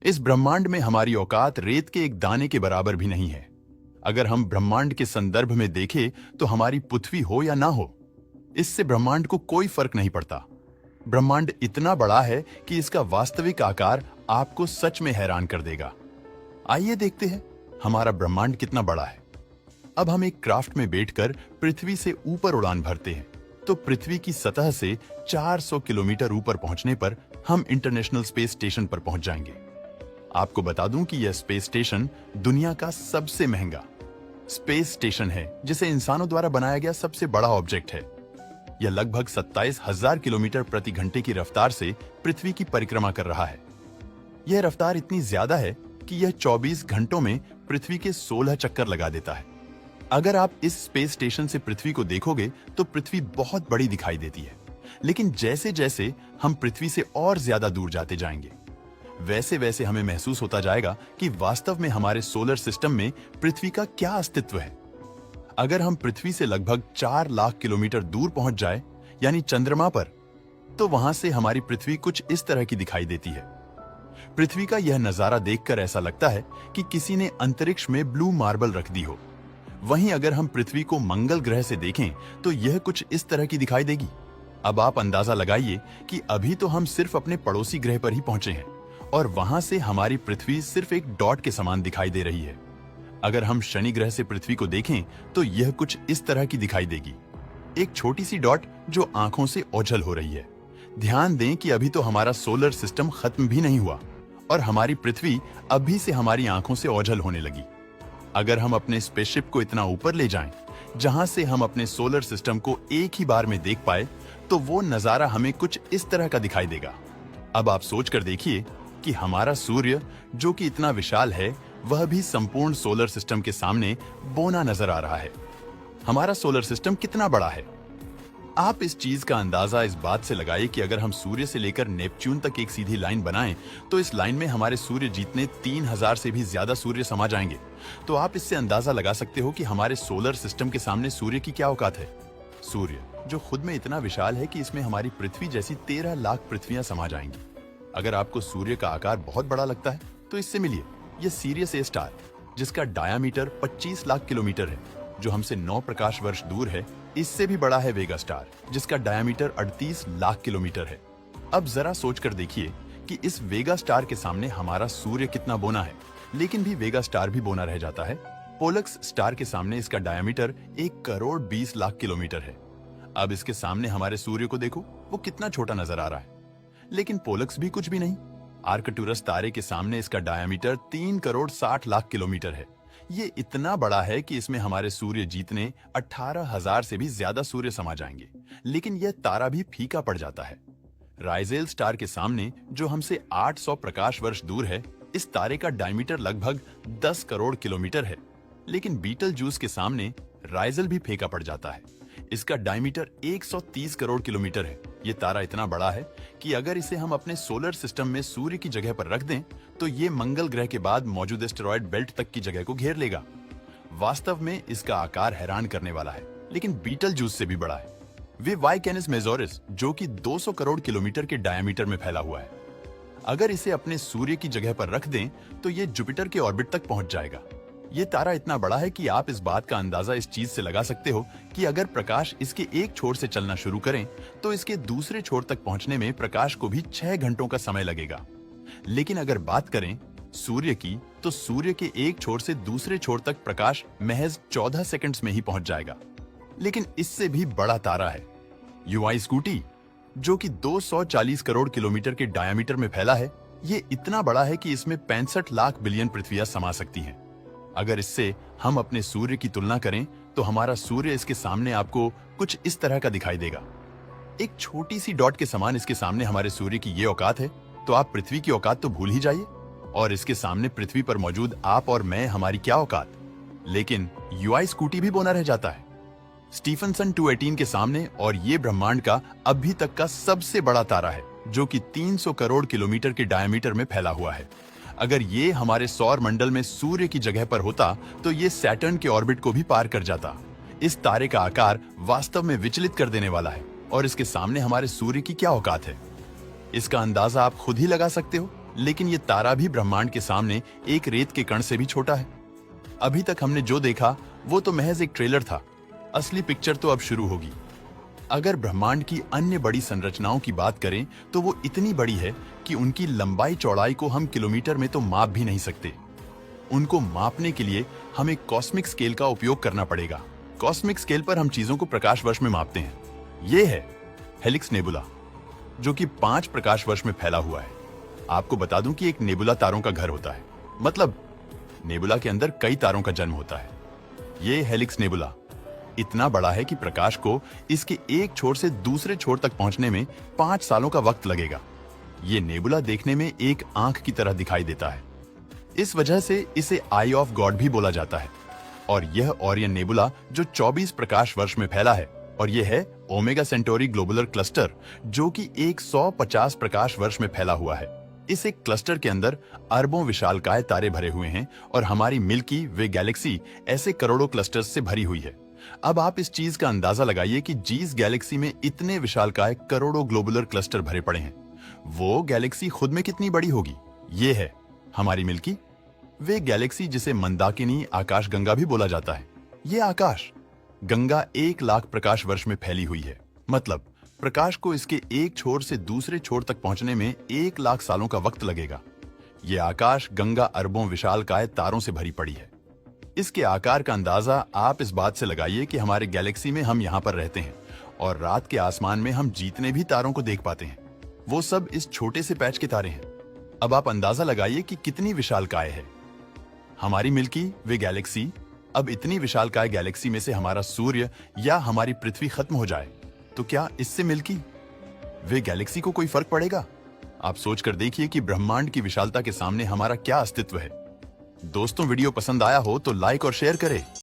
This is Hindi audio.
इस ब्रह्मांड में हमारी औकात रेत के एक दाने के बराबर भी नहीं है। अगर हम ब्रह्मांड के संदर्भ में देखें तो हमारी पृथ्वी हो या ना हो, इससे ब्रह्मांड को कोई फर्क नहीं पड़ता। ब्रह्मांड इतना बड़ा है कि इसका वास्तविक आकार आपको सच में हैरान कर देगा। आइए देखते हैं हमारा ब्रह्मांड कितना बड़ा है। अब हम एक क्राफ्ट में बैठकर पृथ्वी से ऊपर उड़ान भरते हैं तो पृथ्वी की सतह से 400 किलोमीटर ऊपर पहुंचने पर हम इंटरनेशनल स्पेस स्टेशन पर पहुंच जाएंगे। आपको बता दूं कि यह स्पेस स्टेशन दुनिया का सबसे महंगा स्पेस स्टेशन है, जिसे इंसानों द्वारा बनाया गया सबसे बड़ा ऑब्जेक्ट है। यह लगभग 27,000 किलोमीटर प्रति घंटे की रफ्तार से पृथ्वी की परिक्रमा कर रहा है। यह रफ्तार इतनी ज्यादा है कि यह 24 घंटों में पृथ्वी के 16 चक्कर लगा देता है। अगर आप इस स्पेस स्टेशन से पृथ्वी को देखोगे तो पृथ्वी बहुत बड़ी दिखाई देती है, लेकिन जैसे जैसे हम पृथ्वी से और ज्यादा दूर जाते जाएंगे, वैसे वैसे हमें महसूस होता जाएगा कि वास्तव में हमारे सोलर सिस्टम में पृथ्वी का क्या अस्तित्व है। अगर हम पृथ्वी से लगभग 4 लाख किलोमीटर दूर पहुंच जाए, यानी चंद्रमा पर, तो वहां से हमारी पृथ्वी कुछ इस तरह की दिखाई देती है। पृथ्वी का यह नजारा देखकर ऐसा लगता है कि किसी ने अंतरिक्ष में ब्लू मार्बल रख दी हो। वहीं अगर हम पृथ्वी को मंगल ग्रह से देखें तो यह कुछ इस तरह की दिखाई देगी। अब आप अंदाजा लगाइए कि अभी तो हम सिर्फ अपने पड़ोसी ग्रह पर ही पहुंचे हैं और वहां से हमारी पृथ्वी सिर्फ एक डॉट के समान दिखाई दे रही है। अगर हम शनि ग्रह से पृथ्वी को देखें तो यह कुछ इस तरह की दिखाई देगी, एक छोटी सी डॉट जो आंखों से ओझल हो रही है। ध्यान दें कि अभी तो हमारा सोलर सिस्टम खत्म भी नहीं हुआ और हमारी पृथ्वी अभी से हमारी आंखों से ओझल होने लगी। अगर हम अपने स्पेसशिप को इतना ऊपर ले जाएं, जहां से हम अपने सोलर सिस्टम को एक ही बार में देख पाए, तो वो नजारा हमें कुछ इस तरह का दिखाई देगा। अब आप सोच कर देखिए कि हमारा सूर्य, जो कि इतना विशाल है, वह भी संपूर्ण सोलर सिस्टम के सामने बौना नजर आ रहा है। हमारा सोलर सिस्टम कितना बड़ा है। आप इस चीज का अंदाजा इस बात से लगाइए कि अगर हम सूर्य से लेकर नेपच्यून तक एक सीधी लाइन बनाएं, तो इस लाइन में हमारे सूर्य जितने 3000 से भी ज्यादा सूर्य समा जाएंगे। तो आप इससे अंदाजा लगा सकते हो कि हमारे सोलर सिस्टम के सामने सूर्य की क्या औकात है। सूर्य, जो खुद में इतना विशाल है कि इसमें हमारी पृथ्वी जैसी 13 लाख पृथ्वियां समा जाएंगी। अगर आपको सूर्य का आकार बहुत बड़ा लगता है तो इससे मिलिए यह सीरियस ए स्टार, जिसका डायामीटर 25 लाख किलोमीटर है, जो हमसे 9 प्रकाश वर्ष दूर है। इससे भी बड़ा है वेगा स्टार, जिसका डायामीटर 38 लाख किलोमीटर है। अब जरा सोचकर देखिए कि इस वेगा स्टार के सामने हमारा सूर्य कितना बौना है, लेकिन भी वेगा स्टार भी बौना रह जाता है। पोलक्स स्टार के सामने इसका डायामीटर 1 करोड़ 20 लाख किलोमीटर है। अब इसके सामने हमारे सूर्य को देखो, वो कितना छोटा नजर आ रहा है, लेकिन पोलक्स भी कुछ भी नहीं। आर्कटूरस तारे के सामने इसका डायामीटर 3 करोड़ 60 लाख किलोमीटर है। ये इतना बड़ा है कि इसमें हमारे सूर्य जीतने 18,000 से भी ज्यादा सूर्य समा जाएंगे, लेकिन यह तारा भी फीका पड़ जाता है। राइजेल स्टार के सामने, जो हमसे 800 प्रकाश वर्ष दूर है, इस तारे का डायमीटर लगभग 10 करोड़ किलोमीटर है, लेकिन बीटल जूस के सामने राइजेल भी फीका पड़ जाता है। इसका डायमीटर 130 करोड़ किलोमीटर है। ये तारा इतना बड़ा है कि अगर इसे हम अपने सोलर सिस्टम में सूर्य की जगह पर रख दें, तो ये मंगल ग्रह के बाद मौजूद एस्टेरॉयड बेल्ट तक की जगह को घेर लेगा। वास्तव में इसका आकार हैरान करने वाला है, लेकिन बीटल जूस से भी बड़ा है। वे वाई कैनिस मेजोरिस, जो कि 200 करोड़ किलोमीटर के डायमीटर में फैला हुआ है। अगर इसे अपने सूर्य की जगह पर रख दें तो ये जुपिटर के ऑर्बिट तक पहुंच जाएगा। ये तारा इतना बड़ा है कि आप इस बात का अंदाजा इस चीज से लगा सकते हो कि अगर प्रकाश इसके एक छोर से चलना शुरू करें तो इसके दूसरे छोर तक पहुंचने में प्रकाश को भी 6 घंटों का समय लगेगा। लेकिन अगर बात करें सूर्य की, तो सूर्य के एक छोर से दूसरे छोर तक प्रकाश महज 14 सेकंड्स में ही पहुंच जाएगा। लेकिन इससे भी बड़ा तारा है यूआई स्कूटी, जो कि 240 करोड़ किलोमीटर के डायमीटर में फैला है। ये इतना बड़ा है कि इसमें 65 लाख बिलियन पृथ्वियां समा सकती हैं। अगर इससे हम अपने सूर्य की तुलना करें तो हमारा सूर्य इसके सामने आपको कुछ इस तरह का दिखाई देगा। एक छोटी सी डॉट के समान इसके सामने हमारे सूर्य की ये औकात है, तो आप पृथ्वी की औकात तो भूल ही जाइए, और इसके सामने पृथ्वी पर मौजूद आप और मैं, हमारी क्या औकात। लेकिन यूआई स्कूटी भी बौना रह जाता है स्टीफनसन 218 के सामने, और ये ब्रह्मांड का अभी तक का सबसे बड़ा तारा है, जो कि 300 करोड़ किलोमीटर के डायमीटर में फैला हुआ है। अगर ये हमारे सौर मंडल में सूर्य की जगह पर होता तो ये सैटर्न के ऑर्बिट को भी पार कर जाता। इस तारे का आकार वास्तव में विचलित कर देने वाला है, और इसके सामने हमारे सूर्य की क्या औकात है, इसका अंदाजा आप खुद ही लगा सकते हो। लेकिन ये तारा भी ब्रह्मांड के सामने एक रेत के कण से भी छोटा है। अभी तक हमने जो देखा वो तो महज एक ट्रेलर था, असली पिक्चर तो अब शुरू होगी। अगर ब्रह्मांड की अन्य बड़ी संरचनाओं की बात करें तो वो इतनी बड़ी है कि उनकी लंबाई चौड़ाई को हम किलोमीटर में तो माप भी नहीं सकते। उनको मापने के लिए हमें कॉस्मिक स्केल का उपयोग करना पड़ेगा। कॉस्मिक स्केल पर हम चीजों को प्रकाश वर्ष में मापते हैं। ये है हेलिक्स नेबुला, जो कि 5 प्रकाश वर्ष में फैला हुआ है। आपको बता दूं कि एक नेबुला तारों का घर होता है, मतलब नेबुला के अंदर कई तारों का जन्म होता है। ये हेलिक्स नेबुला इतना बड़ा है कि प्रकाश को इसके एक छोर से दूसरे छोर तक पहुंचने में 5 सालों का वक्त लगेगा। ये नेबुला देखने में एक आंख की तरह दिखाई देता है, इस वजह से इसे आई ऑफ गॉड भी बोला जाता है। और यह ओरियन नेबुला जो 24 प्रकाश वर्ष में फैला है, और यह है ओमेगा सेंटोरी ग्लोबुलर क्लस्टर, जो कि 150 प्रकाश वर्ष में फैला हुआ है। इस एक क्लस्टर के अंदर अरबों विशालकाय तारे भरे हुए हैं और हमारी मिल्की वे गैलेक्सी ऐसे करोड़ों क्लस्टर्स से भरी हुई है। अब आप इस चीज का अंदाजा लगाइए कि जिस गैलेक्सी में इतने विशालकाय करोड़ों ग्लोबुलर क्लस्टर भरे पड़े हैं, वो गैलेक्सी खुद में कितनी बड़ी होगी। ये है हमारी मिल्की वे गैलेक्सी, जिसे मंदाकिनी आकाश गंगा भी बोला जाता है। ये आकाश गंगा 1 लाख प्रकाश वर्ष में फैली हुई है, मतलब प्रकाश को इसके एक छोर से दूसरे छोर तक पहुंचने में 1 लाख सालों का वक्त लगेगा। ये आकाश गंगा अरबों विशालकाय तारों से भरी पड़ी है। इसके आकार का अंदाजा आप इस बात से लगाइए कि हमारे गैलेक्सी में हम यहाँ पर रहते हैं और रात के आसमान में हम जितने भी तारों को देख पाते हैं वो सब इस छोटे से पैच के तारे हैं। अब आप अंदाजा लगाइए कि कितनी विशालकाय है हमारी मिल्की वे गैलेक्सी। अब इतनी विशालकाय गैलेक्सी में से हमारा सूर्य या हमारी पृथ्वी खत्म हो जाए तो क्या इससे मिल्की वे गैलेक्सी को कोई फर्क पड़ेगा? आप सोचकर देखिए कि ब्रह्मांड की विशालता के सामने हमारा क्या अस्तित्व है। दोस्तों, वीडियो पसंद आया हो तो लाइक और शेयर करें।